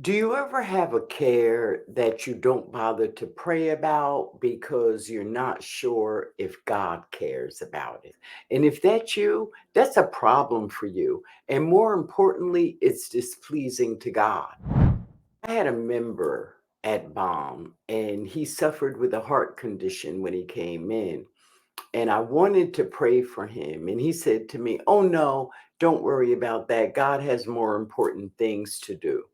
Do you ever have a care that you don't bother to pray about because you're not sure if God cares about it? And if that's you, that's a problem for you. And more importantly, it's displeasing to God. I had a member at Balm, and he suffered with a heart condition when he came in. And I wanted to pray for him. And he said to me, "Oh, no, don't worry about that. God has more important things to do."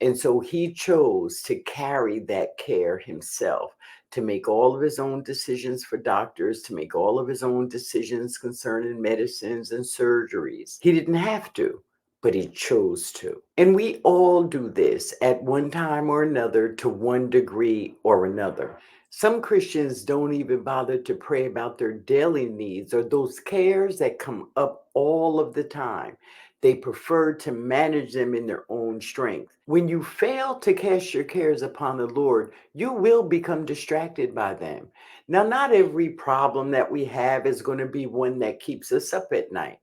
And so he chose to carry that care himself, to make all of his own decisions for doctors, to make all of his own decisions concerning medicines and surgeries. He didn't have to, but he chose to. And we all do this at one time or another to one degree or another. Some Christians don't even bother to pray about their daily needs or those cares that come up all of the time. They prefer to manage them in their own strength. When you fail to cast your cares upon the Lord, you will become distracted by them. Now, not every problem that we have is going to be one that keeps us up at night.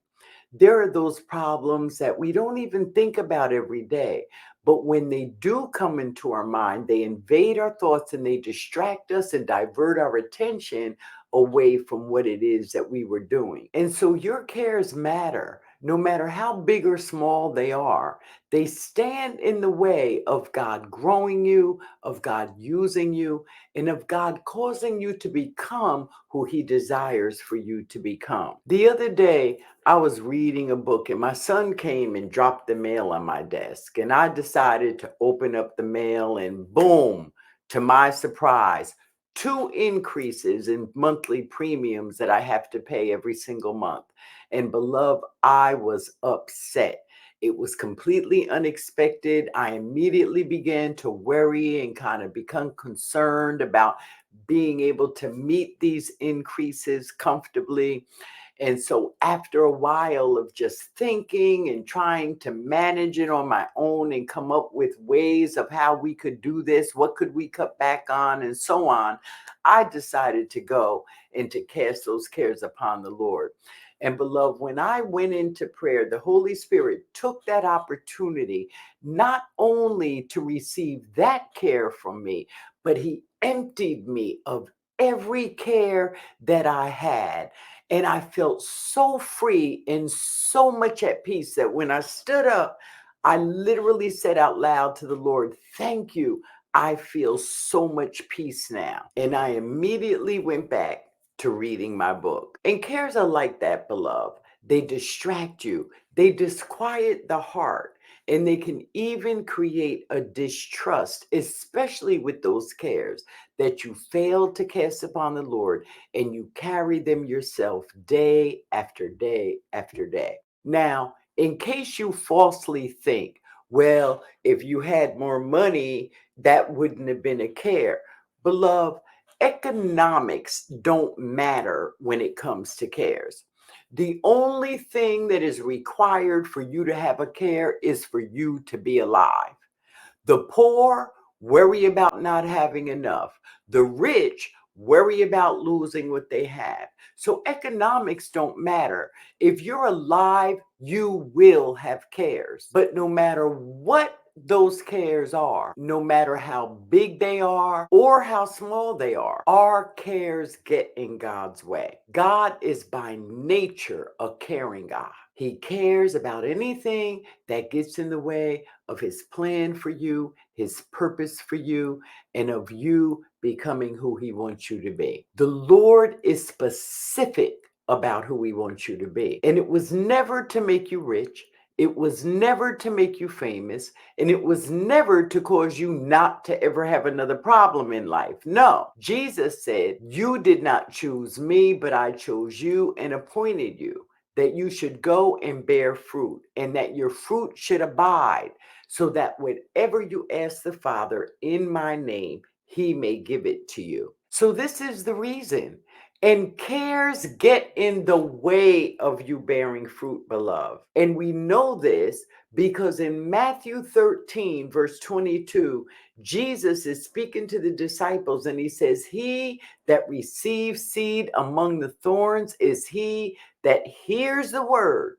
There are those problems that we don't even think about every day. But when they do come into our mind, they invade our thoughts and they distract us and divert our attention away from what it is that we were doing. And so your cares matter, no matter how big or small they are. They stand in the way of God growing you, of God using you, and of God causing you to become who He desires for you to become. The other day, I was reading a book and my son came and dropped the mail on my desk. And I decided to open up the mail, and boom, to my surprise, two increases in monthly premiums that I have to pay every single month. And beloved, I was upset. It was completely unexpected. I immediately began to worry and kind of become concerned about being able to meet these increases comfortably. And so, after a while of just thinking and trying to manage it on my own and come up with ways of how we could do this, what could we cut back on, and so on, I decided to go and to cast those cares upon the Lord. And beloved, when I went into prayer, the Holy Spirit took that opportunity not only to receive that care from me, but He emptied me of every care that I had. And I felt so free and so much at peace that when I stood up, I literally said out loud to the Lord, "Thank you. I feel so much peace now." And I immediately went back to reading my book. And cares are like that, beloved. They distract you, they disquiet the heart, and they can even create a distrust, especially with those cares that you fail to cast upon the Lord and you carry them yourself day after day after day. Now, in case you falsely think, well, if you had more money, that wouldn't have been a care. Beloved, economics don't matter when it comes to cares. The only thing that is required for you to have a care is for you to be alive. The poor worry about not having enough. The rich worry about losing what they have. So economics don't matter. If you're alive, you will have cares. But no matter what those cares are, no matter how big they are or how small they are, our cares get in God's way. God is by nature a caring God. He cares about anything that gets in the way of His plan for you, His purpose for you, and of you becoming who He wants you to be. The Lord is specific about who He wants you to be. And it was never to make you rich. It was never to make you famous, and it was never to cause you not to ever have another problem in life. No, Jesus said, "You did not choose me, but I chose you and appointed you, that you should go and bear fruit, and that your fruit should abide, so that whatever you ask the Father in my name, He may give it to you." So this is the reason. And cares get in the way of you bearing fruit, beloved. And we know this because in Matthew 13, verse 22, Jesus is speaking to the disciples and He says, "He that receives seed among the thorns is he that hears the word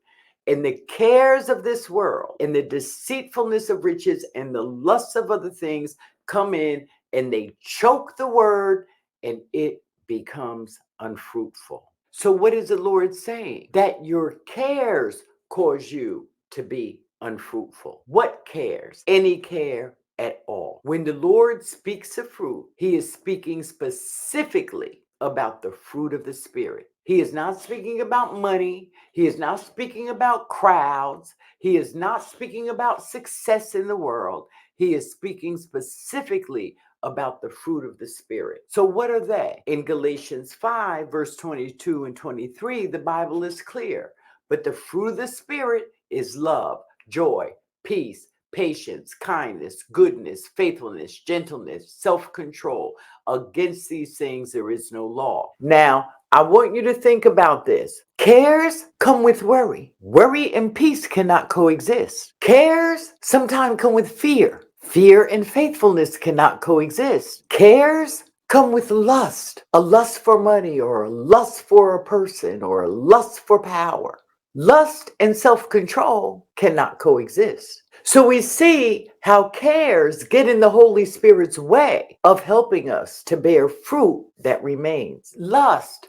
And the cares of this world and the deceitfulness of riches and the lusts of other things come in and they choke the word and it becomes unfruitful. So, what is the Lord saying? That your cares cause you to be unfruitful. What cares? Any care at all. When the Lord speaks of fruit, he is speaking specifically about the fruit of the Spirit. He is not speaking about money. He is not speaking about crowds. He is not speaking about success in the world. He is speaking specifically about the fruit of the Spirit. So, what are they? In Galatians 5, verse 22 and 23, the Bible is clear. But the fruit of the Spirit is love, joy, peace, patience, kindness, goodness, faithfulness, gentleness, self-control. Against these things there is no law. Now, I want you to think about this. Cares come with worry. Worry and peace cannot coexist. Cares sometimes come with fear. Fear and faithfulness cannot coexist. Cares come with lust, a lust for money or a lust for a person or a lust for power. Lust and self-control cannot coexist. So we see how cares get in the Holy Spirit's way of helping us to bear fruit that remains. Lust,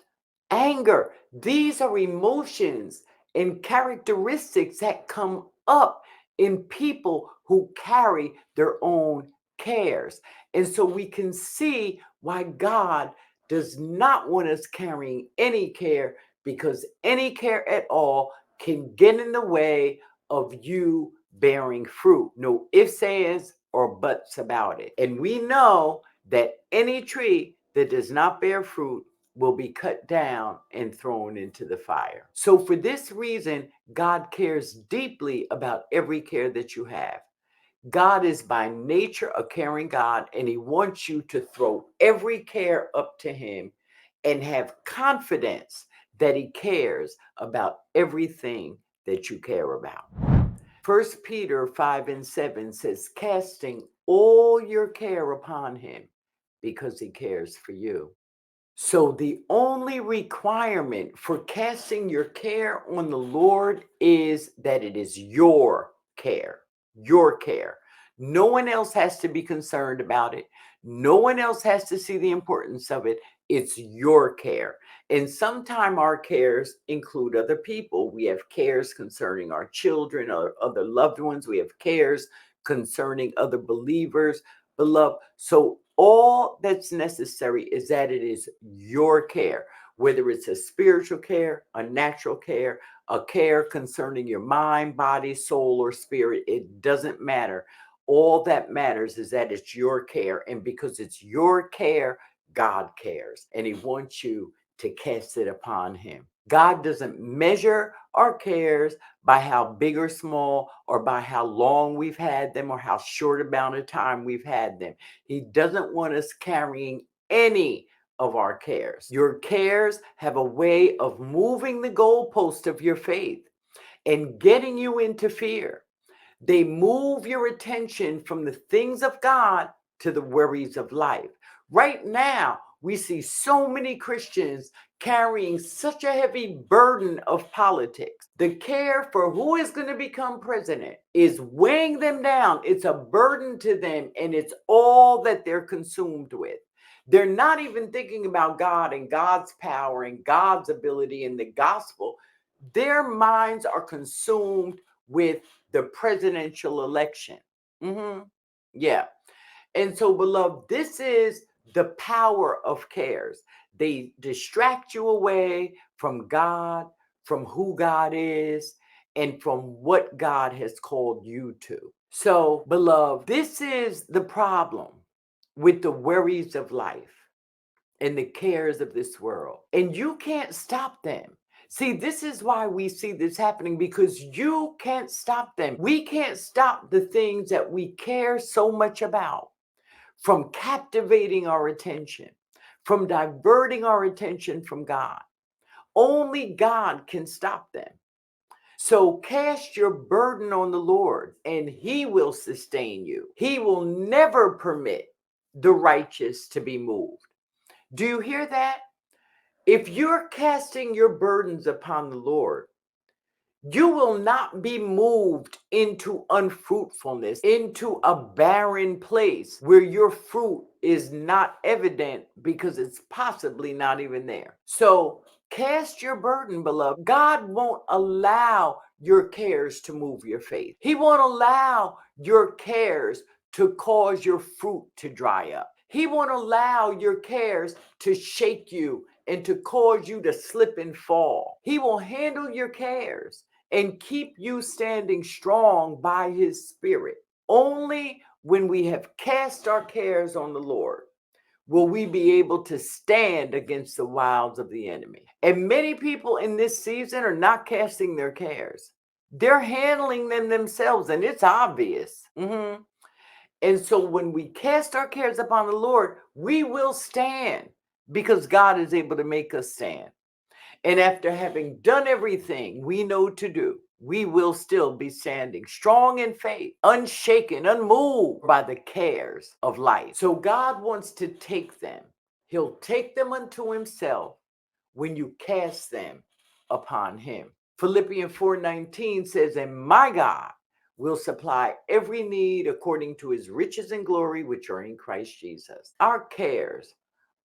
anger, these are emotions and characteristics that come up in people who carry their own cares. And so we can see why God does not want us carrying any care, because any care at all can get in the way of you bearing fruit. No ifs, ands, or buts about it. And we know that any tree that does not bear fruit will be cut down and thrown into the fire. So for this reason, God cares deeply about every care that you have. God is by nature a caring God, and he wants you to throw every care up to him and have confidence that he cares about everything that you care about. 1 Peter 5 and 7 says, casting all your care upon him because he cares for you. So the only requirement for casting your care on the Lord is that it is your care, your care. No one else has to be concerned about it. No one else has to see the importance of it. It's your care. And sometimes our cares include other people. We have cares concerning our children or other loved ones. We have cares concerning other believers, beloved. So all that's necessary is that it is your care, whether it's a spiritual care, a natural care, a care concerning your mind, body, soul, or spirit. It doesn't matter. All that matters is that it's your care. And because it's your care, God cares. And he wants you to cast it upon him. God doesn't measure our cares by how big or small or by how long we've had them or how short amount of time we've had them. He doesn't want us carrying any of our cares. Your cares have a way of moving the goalpost of your faith and getting you into fear. They move your attention from the things of God to the worries of life. Right now, we see so many Christians carrying such a heavy burden of politics. The care for who is going to become president is weighing them down. It's a burden to them, and it's all that they're consumed with. They're not even thinking about God and God's power and God's ability and the gospel. Their minds are consumed with the presidential election. Yeah. And so, beloved, this is the power of cares. They distract you away from God, from who God is, and from what God has called you to. So, beloved, this is the problem with the worries of life and the cares of this world. And you can't stop them. See, this is why we see this happening, because you can't stop them. We can't stop the things that we care so much about from captivating our attention, from diverting our attention from God. Only God can stop them. So cast your burden on the Lord, and he will sustain you. He will never permit the righteous to be moved. Do you hear that? If you're casting your burdens upon the Lord, You will not be moved into unfruitfulness, into a barren place where your fruit is not evident because it's possibly not even there. So cast your burden, beloved. God won't allow your cares to move your faith. He won't allow your cares to cause your fruit to dry up. He won't allow your cares to shake you and to cause you to slip and fall. He will handle your cares and keep you standing strong by his spirit. Only when we have cast our cares on the Lord will we be able to stand against the wiles of the enemy. And many people in this season are not casting their cares. They're handling them themselves, and it's obvious. And so when we cast our cares upon the Lord, we will stand because God is able to make us stand. And after having done everything we know to do, we will still be standing strong in faith, unshaken, unmoved by the cares of life. So God wants to take them. He'll take them unto himself when you cast them upon him. Philippians 4:19 says, and my God will supply every need according to his riches and glory, which are in Christ Jesus. Our cares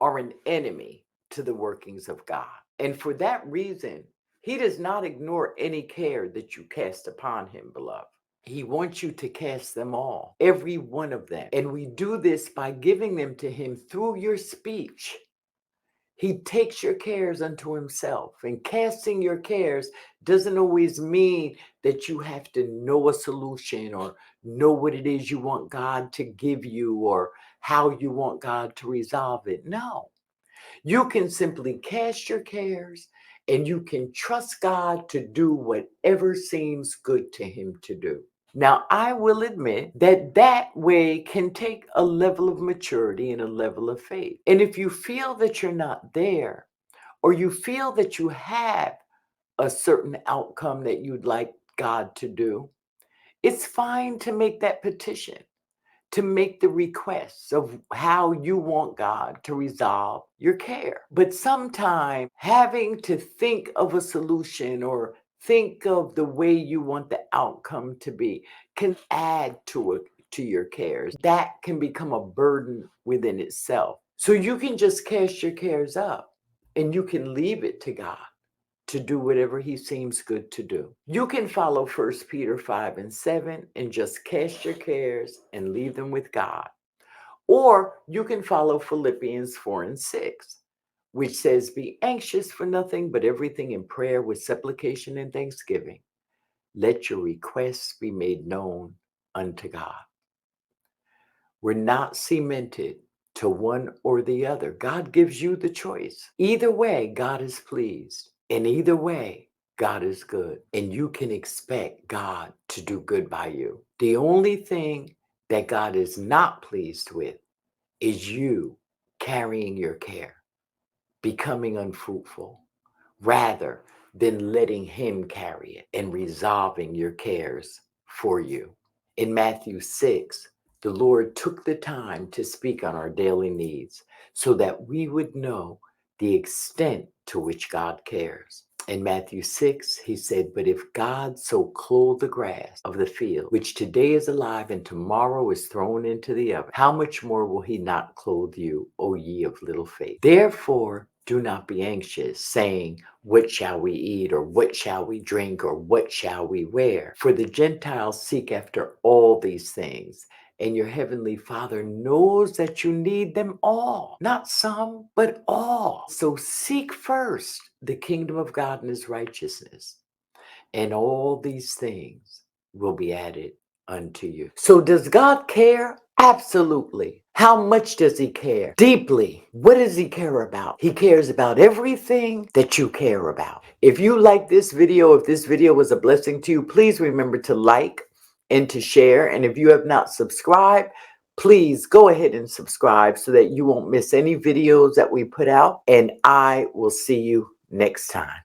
are an enemy to the workings of God. And for that reason, he does not ignore any care that you cast upon him, beloved. He wants you to cast them all, every one of them. And we do this by giving them to him through your speech. He takes your cares unto himself. And casting your cares doesn't always mean that you have to know a solution or know what it is you want God to give you or how you want God to resolve it. No. You can simply cast your cares and you can trust God to do whatever seems good to him to do. Now, I will admit that that way can take a level of maturity and a level of faith. And if you feel that you're not there, or you feel that you have a certain outcome that you'd like God to do, it's fine to make that petition, to make the requests of how you want God to resolve your care. But sometimes having to think of a solution or think of the way you want the outcome to be can add to it, to your cares. That can become a burden within itself. So you can just cast your cares up and you can leave it to God to do whatever he seems good to do. You can follow 1 Peter 5:7 and just cast your cares and leave them with God. Or you can follow Philippians 4:6, which says, be anxious for nothing, but everything in prayer with supplication and thanksgiving. Let your requests be made known unto God. We're not cemented to one or the other. God gives you the choice. Either way, God is pleased. And either way, God is good. And you can expect God to do good by you. The only thing that God is not pleased with is you carrying your care, becoming unfruitful, rather than letting him carry it and resolving your cares for you. In Matthew 6, the Lord took the time to speak on our daily needs so that we would know the extent to which God cares. In Matthew 6, he said, but if God so clothe the grass of the field, which today is alive and tomorrow is thrown into the oven, how much more will he not clothe you, O ye of little faith? Therefore, do not be anxious, saying, what shall we eat, or what shall we drink, or what shall we wear? For the Gentiles seek after all these things, and your heavenly Father knows that you need them all. Not some, but all. So seek first the kingdom of God and his righteousness, and all these things will be added unto you. So does God care? Absolutely. How much does he care? Deeply. What does he care about? He cares about everything that you care about. If you like this video, if this video was a blessing to you, please remember to like and to share. And if you have not subscribed, please go ahead and subscribe so that you won't miss any videos that we put out. And I will see you next time.